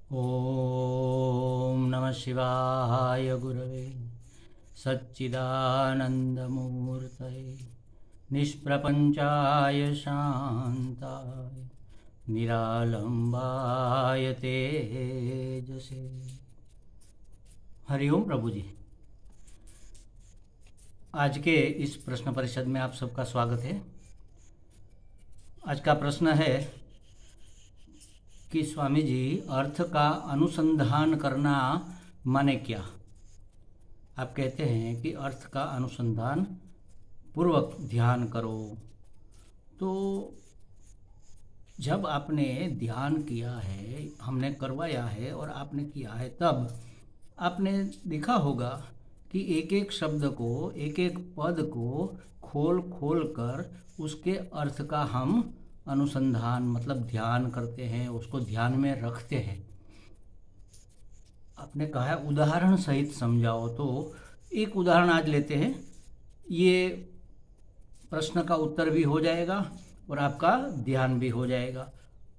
ओम नमः शिवाय गुरवे सच्चिदानंदमूर्तये निष्प्रपंचाय शांताय निरालंबाय तेजसे। हरिओम प्रभु जी। आज के इस प्रश्न परिषद में आप सबका स्वागत है। आज का प्रश्न है कि स्वामी जी, अर्थ का अनुसंधान करना माने क्या? आप कहते हैं कि अर्थ का अनुसंधान पूर्वक ध्यान करो। तो जब आपने ध्यान किया है, हमने करवाया है और आपने किया है, तब आपने देखा होगा कि एक एक शब्द को, एक एक पद को खोल खोल कर उसके अर्थ का हम अनुसंधान मतलब ध्यान करते हैं, उसको ध्यान में रखते हैं। आपने कहा है उदाहरण सहित समझाओ, तो एक उदाहरण आज लेते हैं। ये प्रश्न का उत्तर भी हो जाएगा और आपका ध्यान भी हो जाएगा।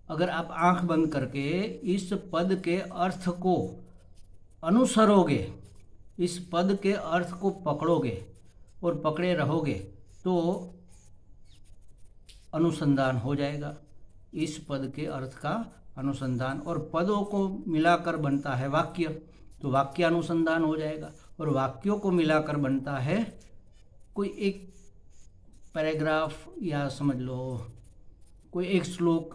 अगर आप आंख बंद करके इस पद के अर्थ को अनुसरोगे, इस पद के अर्थ को पकड़ोगे और पकड़े रहोगे तो अनुसंधान हो जाएगा। इस पद के अर्थ का अनुसंधान, और पदों को मिलाकर बनता है वाक्य, तो वाक्य अनुसंधान हो जाएगा। और वाक्यों को मिलाकर बनता है कोई एक पैराग्राफ, या समझ लो कोई एक श्लोक।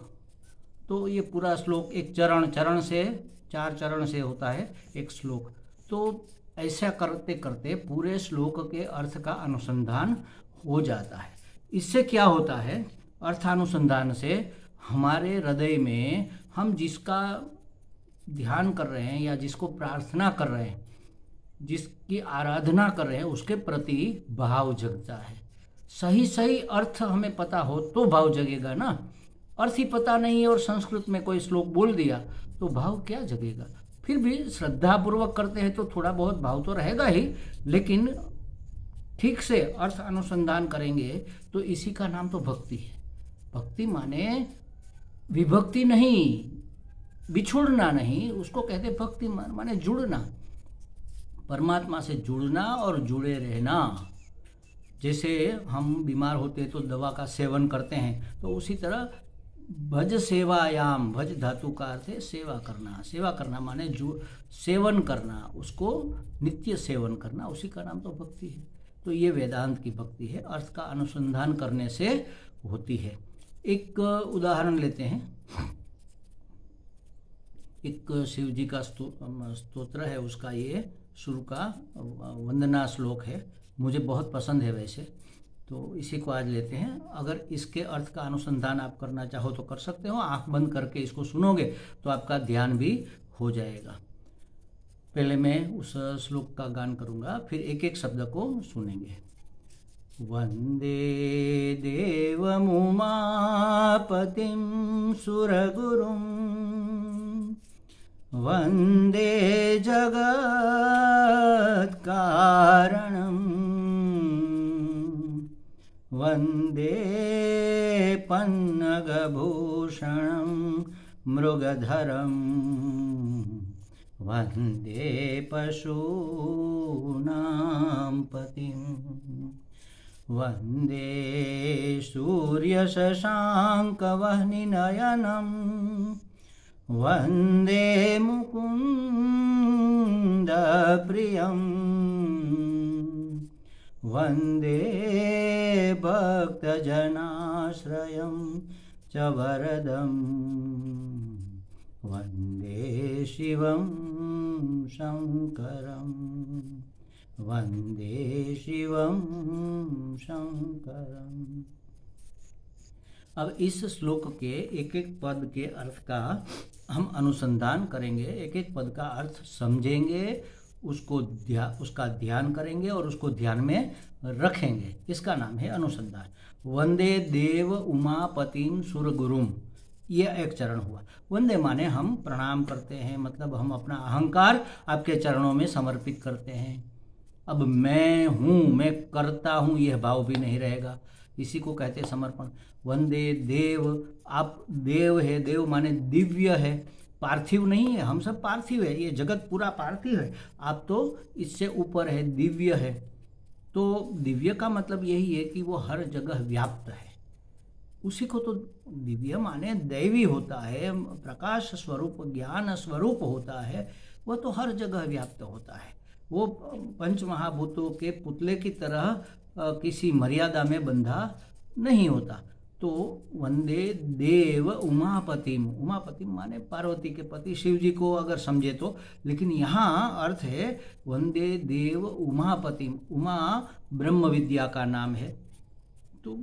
तो ये पूरा श्लोक एक चरण से, 4 चरण से होता है एक श्लोक। तो ऐसा करते करते पूरे श्लोक के अर्थ का अनुसंधान हो जाता है। इससे क्या होता है? अर्थानुसंधान से हमारे हृदय में हम जिसका ध्यान कर रहे हैं या जिसको प्रार्थना कर रहे हैं, जिसकी आराधना कर रहे हैं, उसके प्रति भाव जगता है। सही सही अर्थ हमें पता हो तो भाव जगेगा ना। अर्थ ही पता नहीं और संस्कृत में कोई श्लोक बोल दिया तो भाव क्या जगेगा? फिर भी श्रद्धापूर्वक करते हैं तो थोड़ा बहुत भाव तो रहेगा ही, लेकिन ठीक से अर्थ अनुसंधान करेंगे तो इसी का नाम तो भक्ति है। भक्ति माने विभक्ति नहीं, बिछुड़ना नहीं, उसको कहते भक्ति माने जुड़ना, परमात्मा से जुड़ना और जुड़े रहना। जैसे हम बीमार होते तो दवा का सेवन करते हैं, तो उसी तरह भज सेवायाम, भज धातु का अर्थ है सेवा करना। सेवा करना माने सेवन करना, उसको नित्य सेवन करना, उसी का नाम तो भक्ति है। तो ये वेदांत की भक्ति है, अर्थ का अनुसंधान करने से होती है। एक उदाहरण लेते हैं। एक शिव जी का स्तोत्र है, उसका ये शुरू का वंदना श्लोक है, मुझे बहुत पसंद है वैसे, तो इसी को आज लेते हैं। अगर इसके अर्थ का अनुसंधान आप करना चाहो तो कर सकते हो। आंख बंद करके इसको सुनोगे तो आपका ध्यान भी हो जाएगा। पहले मैं उस श्लोक का गान करूंगा, फिर एक एक शब्द को सुनेंगे। वंदे देवमुमापतिं सुरगुरुं, वंदे जगत्कारणं, वंदे पन्नगभूषणं मृगधरं, वंदे पशूनां पतिं, वंदे सूर्यशशाङ्कवह्निनयनं, वंदे मुकुन्दप्रियं, वंदे भक्तजनाश्रयं च वरदं, वंदे शिवं शंकरं, वंदे शिवं शंकरं। अब इस श्लोक के एक एक पद के अर्थ का हम अनुसंधान करेंगे, एक एक पद का अर्थ समझेंगे, उसका ध्यान करेंगे और उसको ध्यान में रखेंगे। इसका नाम है अनुसंधान। वंदे देव उमापतिं सुरगुरुम, यह एक चरण हुआ। वंदे माने हम प्रणाम करते हैं, मतलब हम अपना अहंकार आपके चरणों में समर्पित करते हैं। अब मैं हूँ, मैं करता हूँ, यह भाव भी नहीं रहेगा। इसी को कहते हैं समर्पण। वंदे देव, आप देव है, देव माने दिव्य है, पार्थिव नहीं है, हम सब पार्थिव है, ये जगत पूरा पार्थिव है, आप तो इससे ऊपर है, दिव्य है। तो दिव्य का मतलब यही है कि वो हर जगह व्याप्त है, उसी को तो दिव्य माने दैवी होता है, प्रकाश स्वरूप ज्ञान स्वरूप होता है, वह तो हर जगह व्याप्त होता है। वो पंच महाभूतों के पुतले की तरह किसी मर्यादा में बंधा नहीं होता। तो वंदे देव उमापतिम, उमापतिम माने पार्वती के पति शिव जी को अगर समझे तो, लेकिन यहाँ अर्थ है वंदे देव उमापतिम। उमा ब्रह्म विद्या का नाम है, तो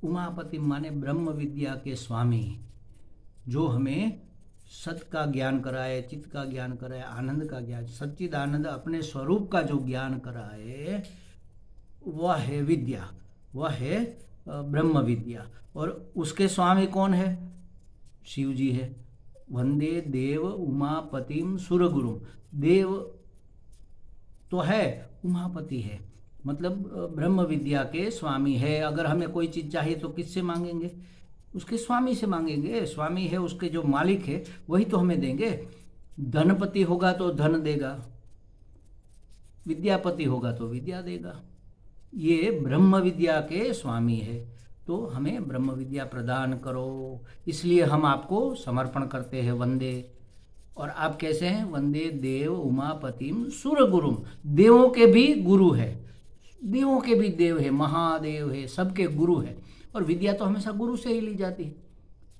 उमापतिम माने ब्रह्म विद्या के स्वामी, जो हमें सत का ज्ञान कराए, चित्त का ज्ञान कराए, आनंद का ज्ञान, सच्चिदानंद अपने स्वरूप का जो ज्ञान कराए, वह है विद्या, वह है ब्रह्म विद्या। और उसके स्वामी कौन है? शिव जी है। वंदे देव उमापतिम सुरगुरुम, देव तो है, उमापति है, मतलब ब्रह्म विद्या के स्वामी है। अगर हमें कोई चीज़ चाहिए तो किससे मांगेंगे? उसके स्वामी से मांगेंगे। स्वामी है, उसके जो मालिक है वही तो हमें देंगे। धनपति होगा तो धन देगा, विद्यापति होगा तो विद्या देगा। ये ब्रह्म विद्या के स्वामी है, तो हमें ब्रह्म विद्या प्रदान करो, इसलिए हम आपको समर्पण करते हैं वंदे। और आप कैसे हैं? वंदे देव उमापतिम सुरगुरुम, देवों के भी गुरु है, देवों के भी देव है, महादेव है, सबके गुरु है। और विद्या तो हमेशा गुरु से ही ली जाती है।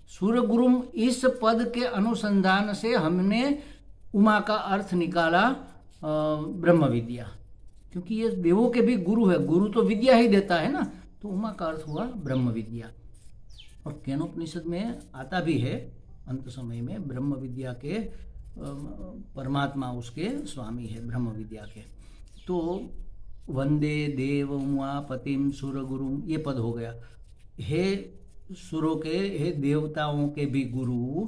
सुरगुरुम, इस पद के अनुसंधान से हमने उमा का अर्थ निकाला ब्रह्म विद्या, क्योंकि ये देवों के भी गुरु है, गुरु तो विद्या ही देता है ना, तो उमा का अर्थ हुआ ब्रह्म विद्या। और केनोपनिषद में आता भी है अंत समय में ब्रह्म विद्या के परमात्मा उसके स्वामी है, ब्रह्म विद्या के। तो वंदे देव उमापतिम सुरगुरुम, ये पद हो गया। हे सुरों के, हे देवताओं के भी गुरु,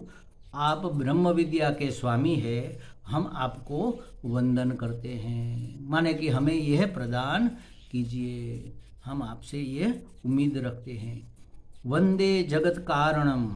आप ब्रह्म विद्या के स्वामी है, हम आपको वंदन करते हैं, माने कि हमें यह प्रदान कीजिए, हम आपसे ये उम्मीद रखते हैं। वंदे जगत कारणम,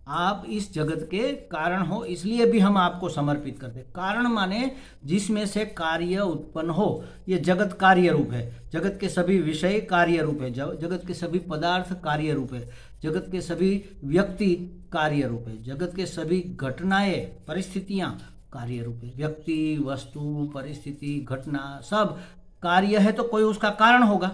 आप इस जगत के कारण हो, इसलिए भी हम आपको समर्पित करते हैं। कारण माने जिसमें से कार्य उत्पन्न हो, ये जगत कार्य रूप है, जगत के सभी विषय कार्य रूप है, जगत के सभी पदार्थ कार्य रूप है, जगत के सभी व्यक्ति कार्य रूप है, जगत के सभी घटनाएं परिस्थितियां कार्य रूप है। व्यक्ति, वस्तु, परिस्थिति, घटना सब कार्य है, तो कोई उसका कारण होगा,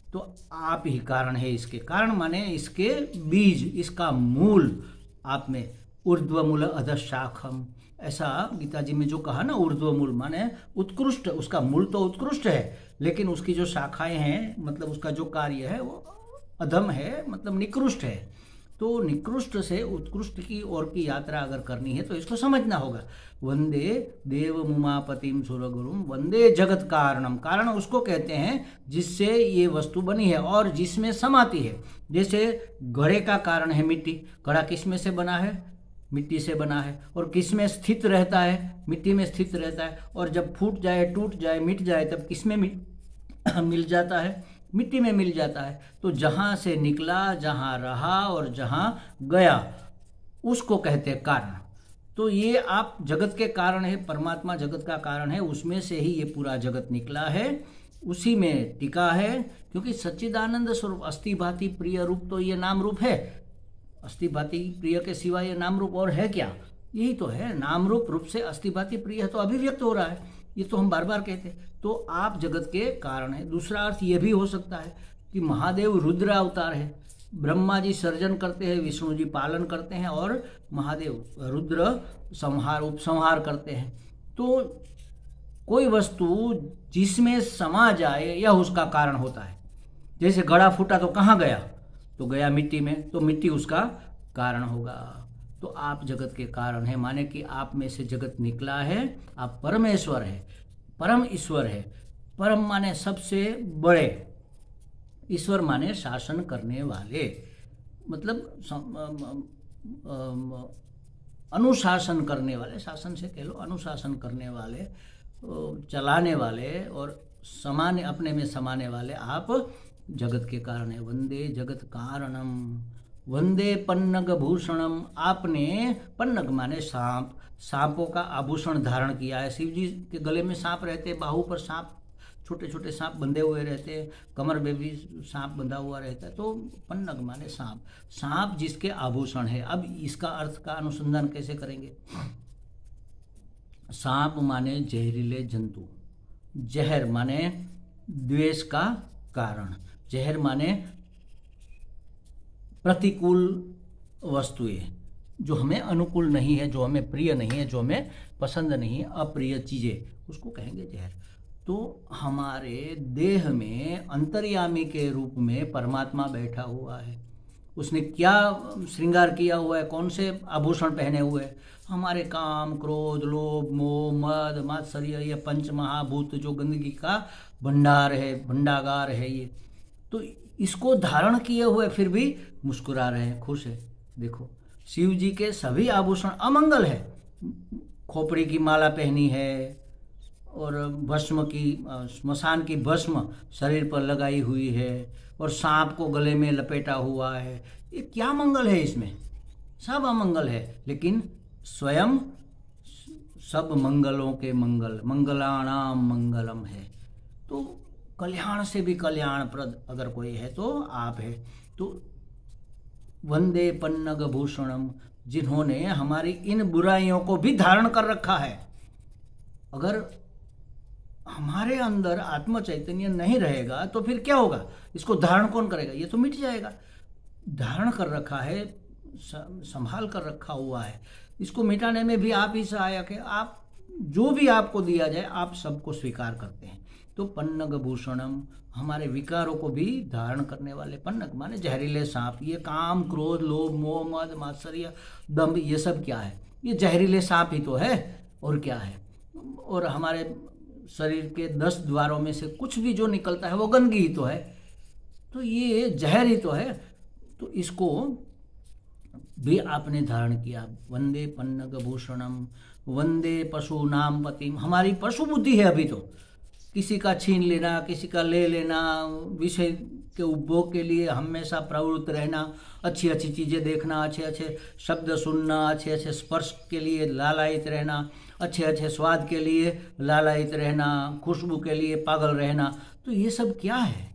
तो आप ही कारण है इसके। कारण माने इसके बीज, इसका मूल आप में। ऊर्ध्व मूल अधः शाखम, ऐसा गीता जी में जो कहा ना, ऊर्ध्व मूल माने उत्कृष्ट, उसका मूल तो उत्कृष्ट है, लेकिन उसकी जो शाखाएं हैं, मतलब उसका जो कार्य है वो अधम है, मतलब निकृष्ट है। तो निकृष्ट से उत्कृष्ट की ओर की यात्रा अगर करनी है तो इसको समझना होगा। वंदे देव उमापतिम सुरगुरुम, वंदे जगत कारणम, कारण उसको कहते हैं जिससे ये वस्तु बनी है और जिसमें समाती है। जैसे घड़े का कारण है मिट्टी, घड़ा किस में से बना है? मिट्टी से बना है। और किस में स्थित रहता है? मिट्टी में स्थित रहता है। और जब फूट जाए, टूट जाए, मिट जाए, तब किस में मिल जाता है? मिट्टी में मिल जाता है। तो जहाँ से निकला, जहाँ रहा और जहाँ गया, उसको कहते हैं कारण। तो ये आप जगत के कारण है, परमात्मा जगत का कारण है, उसमें से ही ये पूरा जगत निकला है, उसी में टिका है। क्योंकि सच्चिदानंद स्वरूप अस्थि भाति प्रिय रूप तो ये नाम रूप है, अस्थि भाति प्रिय के सिवा ये नाम रूप और है क्या? यही तो है, नाम रूप से अस्थि भाति प्रिय तो अभिव्यक्त हो रहा है, ये तो हम बार बार कहते हैं। तो आप जगत के कारण है। दूसरा अर्थ ये भी हो सकता है कि महादेव रुद्र अवतार है, ब्रह्मा जी सर्जन करते हैं, विष्णु जी पालन करते हैं और महादेव रुद्र संहार उपसंहार करते हैं। तो कोई वस्तु जिसमें समा जाए यह उसका कारण होता है। जैसे घड़ा फूटा तो कहाँ गया? तो गया मिट्टी में, तो मिट्टी उसका कारण होगा। तो आप जगत के कारण है, माने कि आप में से जगत निकला है, आप परमेश्वर है, परम ईश्वर है। परम माने सबसे बड़े, ईश्वर माने शासन करने वाले, मतलब अनुशासन करने वाले, शासन से कह लो, अनुशासन करने वाले, चलाने वाले और समाने, अपने में समाने वाले आप जगत के कारण है। वंदे जगत कारणम, वंदे पन्नग भूषणम, आपने पन्नग माने सांप, सांपों का आभूषण धारण किया है। शिव जी के गले में सांप रहते, बाहु पर सांप, छोटे छोटे सांप बंधे हुए रहते हैं, कमर में भी सांप बंधा हुआ रहता है। तो पन्नग माने सांप, सांप जिसके आभूषण है। अब इसका अर्थ का अनुसंधान कैसे करेंगे? सांप माने जहरीले जंतु, जहर माने द्वेष का कारण, जहर माने प्रतिकूल वस्तुएं जो हमें अनुकूल नहीं है, जो हमें प्रिय नहीं है, जो हमें पसंद नहीं है, अप्रिय चीजें, उसको कहेंगे जहर। तो हमारे देह में अंतर्यामी के रूप में परमात्मा बैठा हुआ है। उसने क्या श्रृंगार किया हुआ है, कौन से आभूषण पहने हुए? हमारे काम, क्रोध, लोभ, मोह, मद, मात्सर्य, ये पंच महाभूत जो गंदगी का भंडार है, भंडागार है ये, तो इसको धारण किए हुए फिर भी मुस्कुरा रहे हैं, खुश है। देखो शिव जी के सभी आभूषण अमंगल है। खोपड़ी की माला पहनी है और भस्म की, श्मशान की भस्म शरीर पर लगाई हुई है और सांप को गले में लपेटा हुआ है। ये क्या मंगल है इसमें? सब अमंगल है। लेकिन स्वयं सब मंगलों के मंगल, मंगलाणाम मंगलम है। तो कल्याण से भी कल्याणप्रद अगर कोई है तो आप है। तो वंदे पन्नग भूषणम, जिन्होंने हमारी इन बुराइयों को भी धारण कर रखा है। अगर हमारे अंदर आत्म चैतन्य नहीं रहेगा तो फिर क्या होगा? इसको धारण कौन करेगा? ये तो मिट जाएगा। धारण कर रखा है, संभाल कर रखा हुआ है, इसको मिटाने में भी आप ही सहायक है। आप जो भी आपको दिया जाए आप सबको स्वीकार करते हैं। तो पन्नग भूषणम, हमारे विकारों को भी धारण करने वाले। पन्नग माने जहरीले सांप। ये काम, क्रोध, लोभ, मोह, मद, मात्सर्य, दंभ, ये सब क्या है? ये जहरीले सांप ही तो है, और क्या है? और हमारे शरीर के 10 द्वारों में से कुछ भी जो निकलता है वो गंदगी ही तो है, तो ये जहर ही तो है। तो इसको भी आपने धारण किया। वंदे पन्नग भूषणम, वंदे पशूनाम पतिम, हमारी पशु बुद्धि है अभी तो, किसी का छीन लेना, किसी का ले लेना, विषय के उपभोग के लिए हमेशा प्रवृत्त रहना, अच्छी अच्छी चीज़ें देखना, अच्छे अच्छे शब्द सुनना, अच्छे अच्छे स्पर्श के लिए लालायित रहना, अच्छे अच्छे स्वाद के लिए लालायित रहना, खुशबू के लिए पागल रहना। तो ये सब क्या है?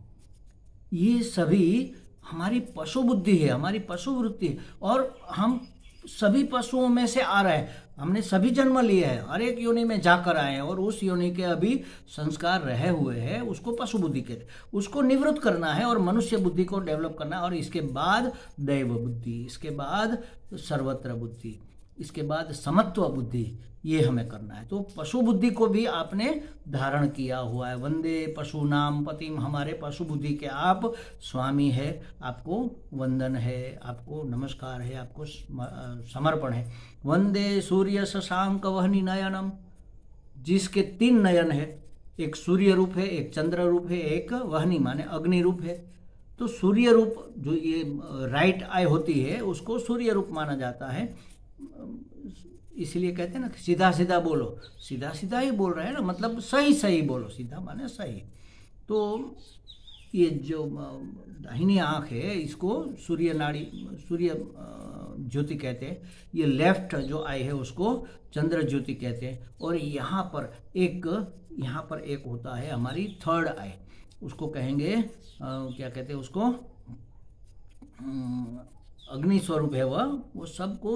ये सभी हमारी पशु बुद्धि है, हमारी पशु वृत्ति है। और हम सभी पशुओं में से आ रहे हैं, हमने सभी जन्म लिए हैं, हर एक योनि में जाकर आए हैं, और उस योनि के अभी संस्कार रहे हुए हैं, उसको पशु बुद्धि कहते हैं। उसको निवृत्त करना है और मनुष्य बुद्धि को डेवलप करना है, और इसके बाद दैव बुद्धि, इसके बाद सर्वत्र बुद्धि, इसके बाद समत्व बुद्धि, ये हमें करना है। तो पशु बुद्धि को भी आपने धारण किया हुआ है। वंदे पशुनाम पतिम, हमारे पशु बुद्धि के आप स्वामी है, आपको वंदन है, आपको नमस्कार है, आपको समर्पण है। वंदे सूर्य शशांक वहनी नयनम, जिसके 3 नयन है, एक सूर्य रूप है, एक चंद्र रूप है, एक वहनी माने अग्नि रूप है। तो सूर्य रूप जो ये राइट आई होती है उसको सूर्य रूप माना जाता है। इसलिए कहते हैं ना सीधा सीधा बोलो, सीधा सीधा ही बोल रहे हैं ना, मतलब सही सही बोलो, सीधा माने सही। तो ये जो दाहिनी आँख है इसको सूर्य नाड़ी, सूर्य ज्योति कहते हैं। ये लेफ्ट जो आई है उसको चंद्र ज्योति कहते हैं। और यहाँ पर एक होता है हमारी थर्ड आई, उसको कहेंगे क्या कहते हैं उसको, अग्नि स्वरूप है वह, वो सबको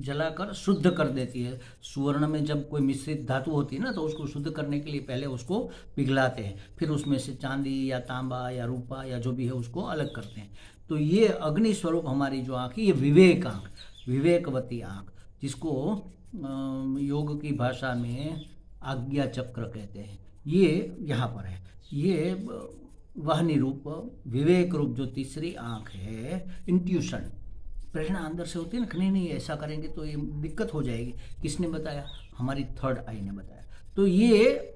जलाकर शुद्ध कर देती है। सुवर्ण में जब कोई मिश्रित धातु होती है ना तो उसको शुद्ध करने के लिए पहले उसको पिघलाते हैं, फिर उसमें से चांदी या तांबा या रूपा या जो भी है उसको अलग करते हैं। तो ये अग्नि स्वरूप हमारी जो आँख है, ये विवेक आँख, विवेकवती आँख, जिसको योग की भाषा में आज्ञा चक्र कहते हैं, ये यहाँ पर है। ये वाहनी रूप, विवेक रूप जो तीसरी आँख है, इंट्यूशन, प्रेरणा अंदर से होती है ना, नहीं ऐसा करेंगे तो ये दिक्कत हो जाएगी। किसने बताया? हमारी थर्ड आई ने बताया। तो ये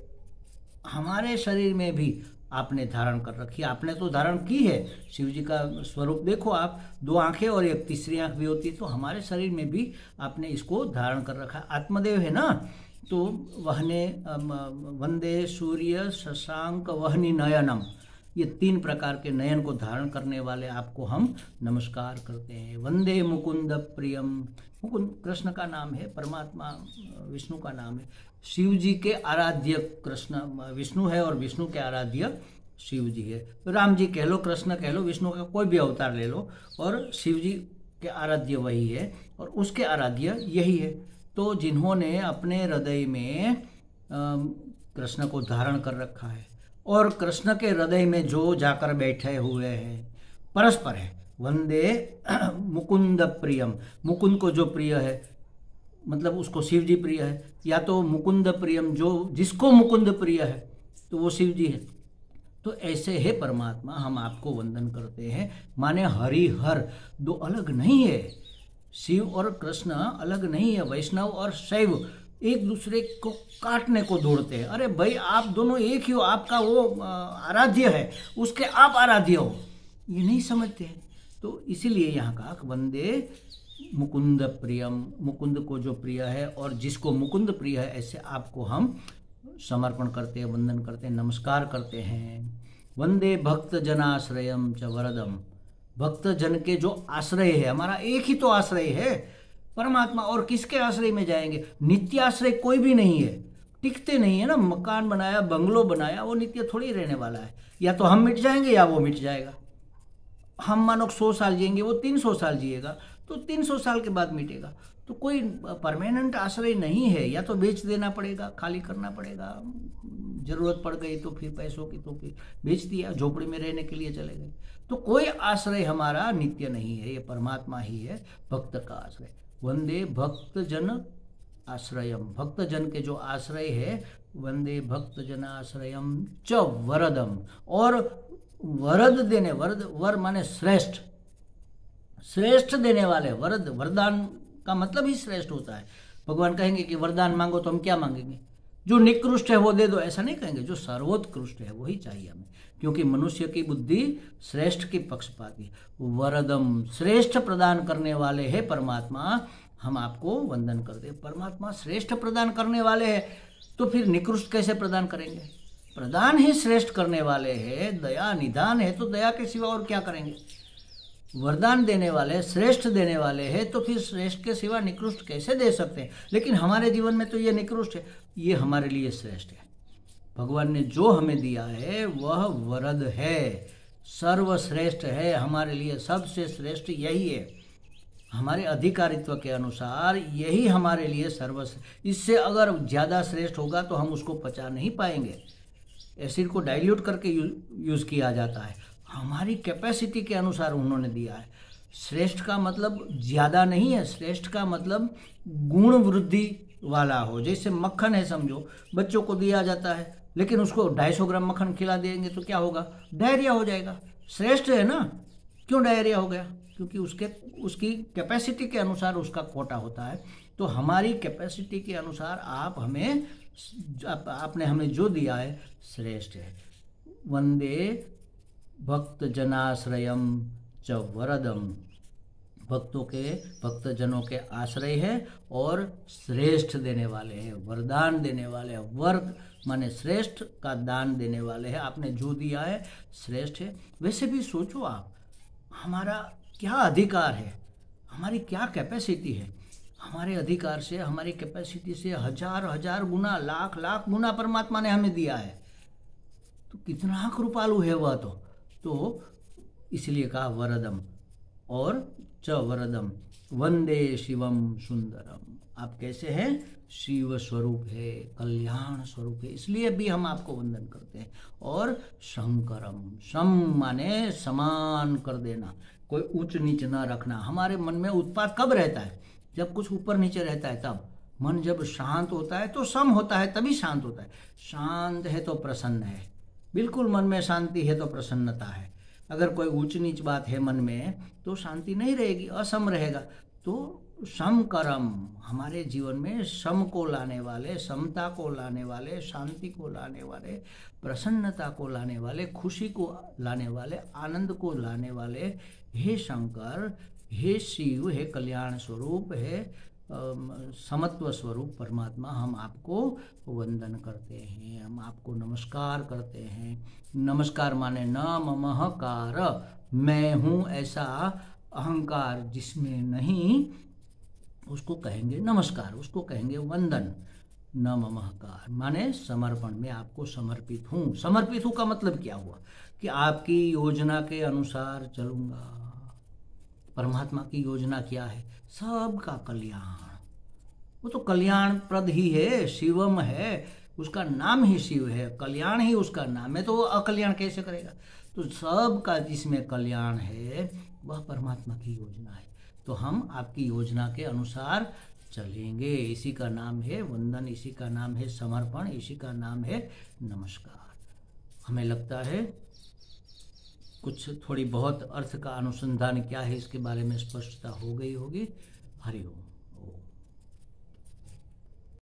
हमारे शरीर में भी आपने धारण कर रखी है, आपने तो धारण की है। शिव जी का स्वरूप देखो आप, 2 आंखें और एक तीसरी आंख भी होती है, तो हमारे शरीर में भी आपने इसको धारण कर रखा है। आत्मदेव है ना, तो वहने वंदे सूर्य शशांक वहनी नयनम, ये 3 प्रकार के नयन को धारण करने वाले आपको हम नमस्कार करते हैं। वंदे मुकुंद प्रियम, मुकुंद कृष्ण का नाम है, परमात्मा विष्णु का नाम है। शिव जी के आराध्य कृष्ण विष्णु है और विष्णु के आराध्य शिव जी है। तो राम जी कह लो, कृष्ण कह लो, विष्णु का कोई भी अवतार ले लो, और शिव जी के आराध्य वही है और उसके आराध्य यही है। तो जिन्होंने अपने हृदय में कृष्ण को धारण कर रखा है और कृष्ण के हृदय में जो जाकर बैठे हुए हैं, परस्पर है। वंदे मुकुंद प्रियम, मुकुंद को जो प्रिय है मतलब उसको शिव जी प्रिय है, या तो मुकुंद प्रियम जो जिसको मुकुंद प्रिय है तो वो शिव जी है। तो ऐसे है परमात्मा, हम आपको वंदन करते हैं। माने हरि हर दो अलग नहीं है, शिव और कृष्ण अलग नहीं है। वैष्णव और शैव एक दूसरे को काटने को दौड़ते हैं। अरे भाई आप दोनों एक ही हो, आपका वो आराध्य है, उसके आप आराध्य हो, ये नहीं समझते हैं। तो इसीलिए यहाँ का वंदे मुकुंद प्रियम, मुकुंद को जो प्रिय है और जिसको मुकुंद प्रिय है, ऐसे आपको हम समर्पण करते हैं, वंदन करते हैं, नमस्कार करते हैं। वंदे भक्त जनाश्रयम च वरदम, भक्त जन के जो आश्रय है, हमारा एक ही तो आश्रय है परमात्मा, और किसके आश्रय में जाएंगे? नित्य आश्रय कोई भी नहीं है, टिकते नहीं है ना। मकान बनाया, बंगलो बनाया, वो नित्य थोड़ी रहने वाला है। या तो हम मिट जाएंगे या वो मिट जाएगा। हम मानो 100 साल जिएंगे, वो 300 साल जिएगा, तो 300 साल के बाद मिटेगा। तो कोई परमानेंट आश्रय नहीं है, या तो बेच देना पड़ेगा, खाली करना पड़ेगा, जरूरत पड़ गई तो फिर पैसों की तो फिर बेच दिया, झोपड़ी में रहने के लिए चले गए। तो कोई आश्रय हमारा नित्य नहीं है, ये परमात्मा ही है भक्त का आश्रय। वंदे भक्त जन आश्रयम, भक्त जन के जो आश्रय है, वंदे भक्त जन आश्रयम च वरदम, और वरद देने, वरद वर माने श्रेष्ठ, श्रेष्ठ देने वाले। वरद वरदान का मतलब ही श्रेष्ठ होता है। भगवान कहेंगे कि वरदान मांगो तो हम क्या मांगेंगे? जो निकृष्ट है वो दे दो, ऐसा नहीं कहेंगे। जो सर्वोत्कृष्ट है वही चाहिए हमें, क्योंकि मनुष्य की बुद्धि श्रेष्ठ की पक्षपाती। वरदम, श्रेष्ठ प्रदान करने वाले है परमात्मा, हम आपको वंदन करते हैं। परमात्मा श्रेष्ठ प्रदान करने वाले हैं, तो फिर निकृष्ट कैसे प्रदान करेंगे? प्रदान ही श्रेष्ठ करने वाले हैं, दया निदान है, तो दया के सिवा और क्या करेंगे? वरदान देने वाले, श्रेष्ठ देने वाले हैं, तो फिर श्रेष्ठ के सिवा निकृष्ट कैसे दे सकते हैं? लेकिन हमारे जीवन में तो ये निकृष्ट है, ये हमारे लिए श्रेष्ठ है। भगवान ने जो हमें दिया है वह वरद है, सर्वश्रेष्ठ है, हमारे लिए सबसे श्रेष्ठ यही है। हमारे अधिकारित्व के अनुसार यही हमारे लिए सर्वश्रेष्ठ। इससे अगर ज़्यादा श्रेष्ठ होगा तो हम उसको पचा नहीं पाएंगे। एसिड को डाइल्यूट करके यूज़ किया जाता है, हमारी कैपेसिटी के अनुसार उन्होंने दिया है। श्रेष्ठ का मतलब ज़्यादा नहीं है, श्रेष्ठ का मतलब गुण वृद्धि वाला हो। जैसे मक्खन है, समझो बच्चों को दिया जाता है, लेकिन उसको 250 ग्राम मक्खन खिला देंगे तो क्या होगा? डायरिया हो जाएगा। श्रेष्ठ है ना, क्यों डायरिया हो गया? क्योंकि उसकी कैपेसिटी के अनुसार उसका कोटा होता है। तो हमारी कैपेसिटी के अनुसार आपने हमें जो दिया है श्रेष्ठ है। वंदे भक्त जनाश्रयम च वरदम, भक्त जनों के आश्रय है और श्रेष्ठ देने वाले हैं, वरदान देने वाले हैं। वर माने श्रेष्ठ का दान देने वाले हैं। आपने जो दिया है श्रेष्ठ है। वैसे भी सोचो आप, हमारा क्या अधिकार है, हमारी क्या कैपेसिटी है। हमारे अधिकार से, हमारी कैपेसिटी से हजार हजार गुना, लाख लाख गुना परमात्मा ने हमें दिया है। तो कितना कृपालु है वह। तो इसलिए कहा वरदम और च वरदम। वंदे शिवम सुंदरम, आप कैसे हैं? शिव स्वरूप है, कल्याण स्वरूप है, इसलिए भी हम आपको वंदन करते हैं। और शंकरम, सम माने समान कर देना, कोई ऊंच नीच न रखना। हमारे मन में उत्पात कब रहता है? जब कुछ ऊपर नीचे रहता है तब। मन जब शांत होता है तो सम होता है, तभी शांत होता है। शांत है तो प्रसन्न है, बिल्कुल मन में शांति है तो प्रसन्नता है। अगर कोई ऊंच नीच बात है मन में तो शांति नहीं रहेगी, असम रहेगा। तो सम कर्म, हमारे जीवन में सम को लाने वाले, समता को लाने वाले, शांति को लाने वाले, प्रसन्नता को लाने वाले, खुशी को लाने वाले, आनंद को लाने वाले हे शंकर, हे शिव, हे कल्याण स्वरूप, हे समत्व स्वरूप परमात्मा, हम आपको वंदन करते हैं, हम आपको नमस्कार करते हैं। नमस्कार माने न ममः कार, मैं हूँ ऐसा अहंकार जिसमें नहीं, उसको कहेंगे नमस्कार, उसको कहेंगे वंदन। न ममहकार माने समर्पण, मैं आपको समर्पित हूँ। समर्पित हूँ का मतलब क्या हुआ कि आपकी योजना के अनुसार चलूँगा। परमात्मा की योजना क्या है? सबका कल्याण। वो तो कल्याणप्रद ही है, शिवम है, उसका नाम ही शिव है, कल्याण ही उसका नाम है, तो वो अकल्याण कैसे करेगा? तो सबका जिसमें कल्याण है वह परमात्मा की योजना है। तो हम आपकी योजना के अनुसार चलेंगे। इसी का नाम है वंदन, इसी का नाम है समर्पण, इसी का नाम है नमस्कार। हमें लगता है कुछ थोड़ी बहुत अर्थ का अनुसंधान क्या है इसके बारे में स्पष्टता हो गई होगी। हरि ओम।